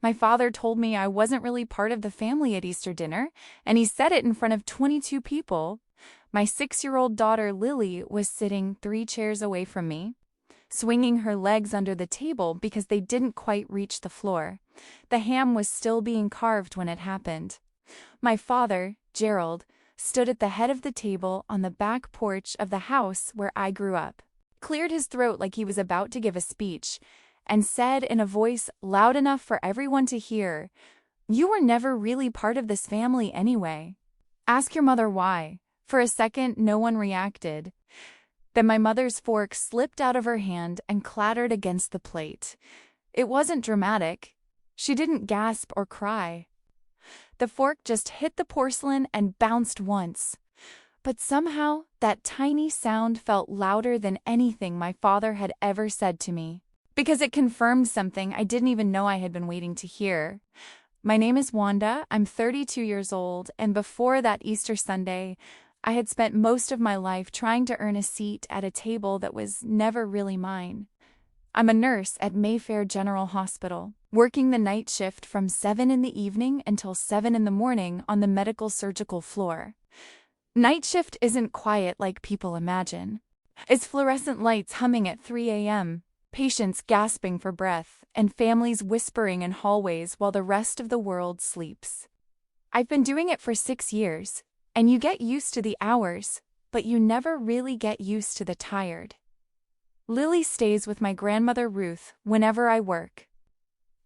My father told me I wasn't really part of the family at Easter dinner, and he said it in front of 22 people. My 6-year-old daughter Lily was sitting 3 chairs away from me, swinging her legs under the table because they didn't quite reach the floor. The ham was still being carved when it happened. My father, Gerald, stood at the head of the table on the back porch of the house where I grew up, cleared his throat like he was about to give a speech, and said in a voice loud enough for everyone to hear, "You were never really part of this family anyway. Ask your mother why." For a second, no one reacted. Then my mother's fork slipped out of her hand and clattered against the plate. It wasn't dramatic. She didn't gasp or cry. The fork just hit the porcelain and bounced once. But somehow, that tiny sound felt louder than anything my father had ever said to me, because it confirmed something I didn't even know I had been waiting to hear. My name is Wanda, I'm 32 years old, and before that Easter Sunday, I had spent most of my life trying to earn a seat at a table that was never really mine. I'm a nurse at Mayfair General Hospital, working the night shift from 7 in the evening until 7 in the morning on the medical surgical floor. Night shift isn't quiet like people imagine. It's fluorescent lights humming at 3 a.m., patients gasping for breath, and families whispering in hallways while the rest of the world sleeps. I've been doing it for 6 years, and you get used to the hours, but you never really get used to the tired. Lily stays with my grandmother Ruth whenever I work.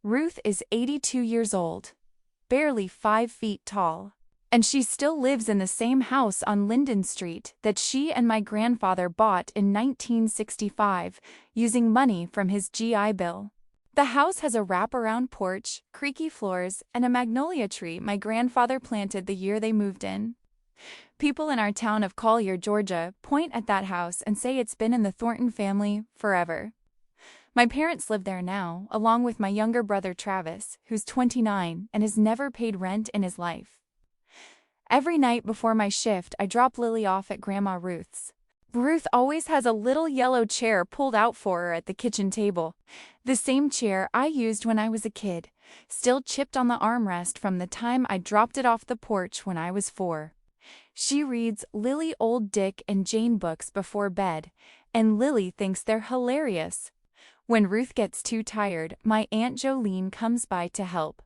Ruth is 82 years old, barely 5 feet tall, and she still lives in the same house on Linden Street that she and my grandfather bought in 1965 using money from his GI Bill. The house has a wraparound porch, creaky floors, and a magnolia tree my grandfather planted the year they moved in. People in our town of Collier, Georgia, point at that house and say it's been in the Thornton family forever. My parents live there now, along with my younger brother Travis, who's 29 and has never paid rent in his life. Every night before my shift, I drop Lily off at Grandma Ruth's. Ruth always has a little yellow chair pulled out for her at the kitchen table. The same chair I used when I was a kid, still chipped on the armrest from the time I dropped it off the porch when I was 4. She reads Lily Old Dick and Jane books before bed, and Lily thinks they're hilarious. When Ruth gets too tired, my Aunt Jolene comes by to help.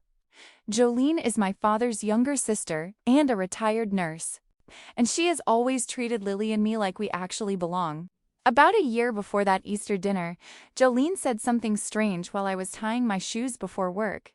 Jolene is my father's younger sister and a retired nurse, and she has always treated Lily and me like we actually belong. About a year before that Easter dinner, Jolene said something strange while I was tying my shoes before work.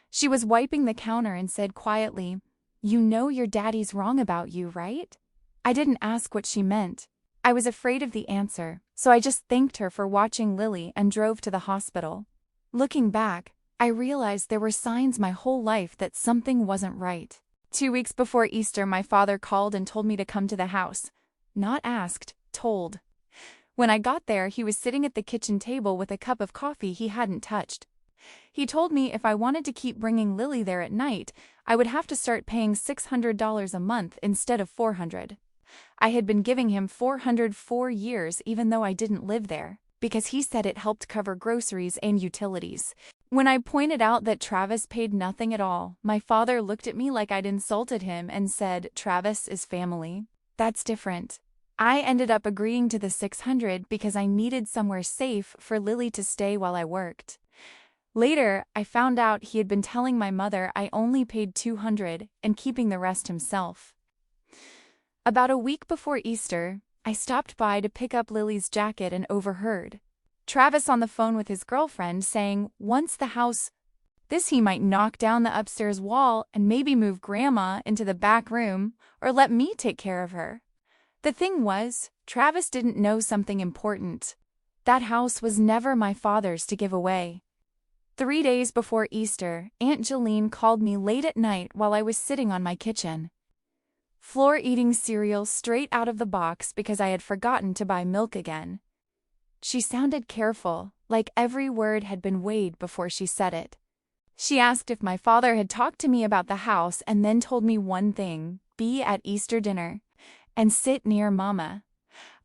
She was wiping the counter and said quietly, "You know your daddy's wrong about you, right?" I didn't ask what she meant. I was afraid of the answer, so I just thanked her for watching Lily and drove to the hospital. Looking back, I realized there were signs my whole life that something wasn't right. 2 weeks before Easter, my father called and told me to come to the house. Not asked, told. When I got there, he was sitting at the kitchen table with a cup of coffee he hadn't touched. He told me if I wanted to keep bringing Lily there at night, I would have to start paying $600 a month instead of $400. I had been giving him $400 for years even though I didn't live there, because he said it helped cover groceries and utilities. When I pointed out that Travis paid nothing at all, my father looked at me like I'd insulted him and said, "Travis is family. That's different." I ended up agreeing to the $600 because I needed somewhere safe for Lily to stay while I worked. Later, I found out he had been telling my mother I only paid $200 and keeping the rest himself. About a week before Easter, I stopped by to pick up Lily's jacket and overheard Travis on the phone with his girlfriend saying once the house, he might knock down the upstairs wall and maybe move Grandma into the back room or let me take care of her. The thing was, Travis didn't know something important. That house was never my father's to give away. 3 days before Easter, Aunt Jolene called me late at night while I was sitting on my kitchen floor eating cereal straight out of the box because I had forgotten to buy milk again. She sounded careful, like every word had been weighed before she said it. She asked if my father had talked to me about the house and then told me one thing: be at Easter dinner and sit near Mama.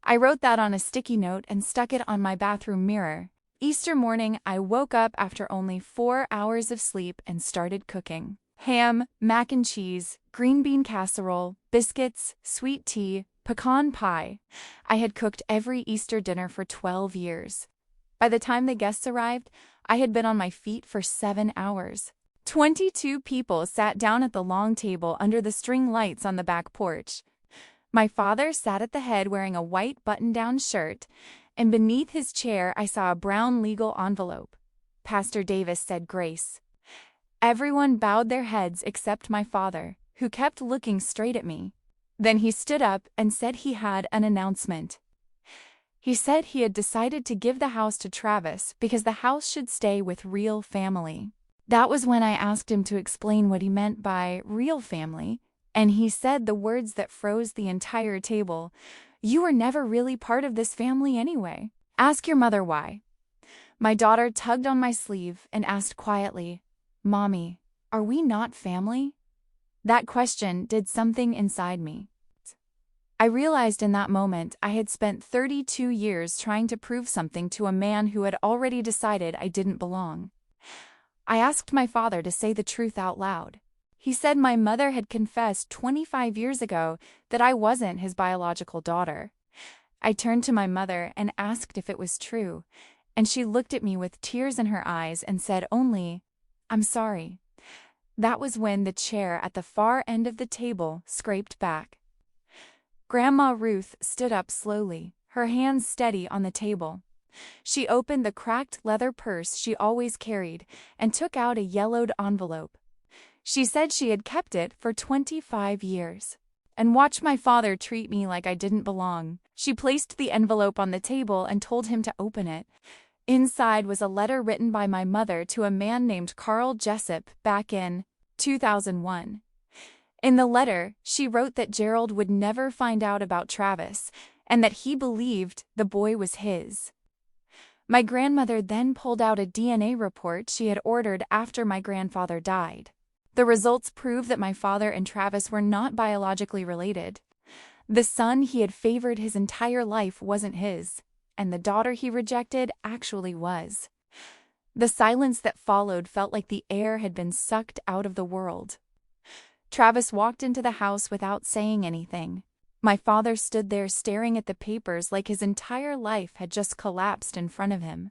I wrote that on a sticky note and stuck it on my bathroom mirror. Easter morning, I woke up after only 4 hours of sleep and started cooking. Ham, mac and cheese, green bean casserole, biscuits, sweet tea, pecan pie. I had cooked every Easter dinner for 12 years. By the time the guests arrived, I had been on my feet for 7 hours. 22 people sat down at the long table under the string lights on the back porch. My father sat at the head wearing a white button-down shirt, and beneath his chair I saw a brown legal envelope. Pastor Davis said grace. Everyone bowed their heads except my father, who kept looking straight at me. Then he stood up and said he had an announcement. He said he had decided to give the house to Travis because the house should stay with real family. That was when I asked him to explain what he meant by real family, and he said the words that froze the entire table. You were never really part of this family anyway. Ask your mother why. My daughter tugged on my sleeve and asked quietly, Mommy, are we not family? That question did something inside me. I realized in that moment I had spent 32 years trying to prove something to a man who had already decided I didn't belong. I asked my father to say the truth out loud. He said my mother had confessed 25 years ago that I wasn't his biological daughter. I turned to my mother and asked if it was true, and she looked at me with tears in her eyes and said only, I'm sorry. That was when the chair at the far end of the table scraped back. Grandma Ruth stood up slowly, her hands steady on the table. She opened the cracked leather purse she always carried and took out a yellowed envelope. She said she had kept it for 25 years. And watched my father treat me like I didn't belong. She placed the envelope on the table and told him to open it. Inside was a letter written by my mother to a man named Carl Jessup back in 2001. In the letter, she wrote that Gerald would never find out about Travis and that he believed the boy was his. My grandmother then pulled out a DNA report she had ordered after my grandfather died. The results proved that my father and Travis were not biologically related. The son he had favored his entire life wasn't his, and the daughter he rejected actually was. The silence that followed felt like the air had been sucked out of the world. Travis walked into the house without saying anything. My father stood there staring at the papers like his entire life had just collapsed in front of him.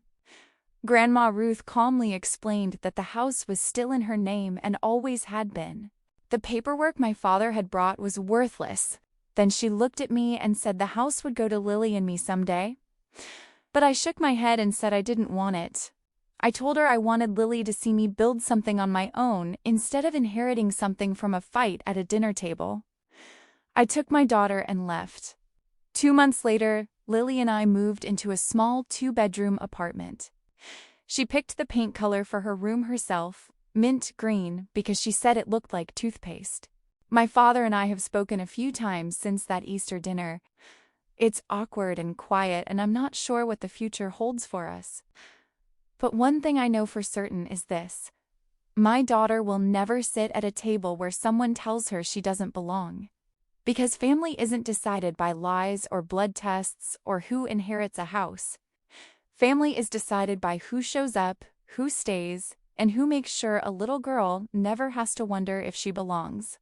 Grandma Ruth calmly explained that the house was still in her name and always had been. The paperwork my father had brought was worthless. Then she looked at me and said the house would go to Lily and me someday. But I shook my head and said I didn't want it. I told her I wanted Lily to see me build something on my own instead of inheriting something from a fight at a dinner table. I took my daughter and left. 2 months later, Lily and I moved into a small 2-bedroom apartment. She picked the paint color for her room herself, mint green, because she said it looked like toothpaste. My father and I have spoken a few times since that Easter dinner. It's awkward and quiet, and I'm not sure what the future holds for us. But one thing I know for certain is this. My daughter will never sit at a table where someone tells her she doesn't belong. Because family isn't decided by lies or blood tests or who inherits a house. Family is decided by who shows up, who stays, and who makes sure a little girl never has to wonder if she belongs.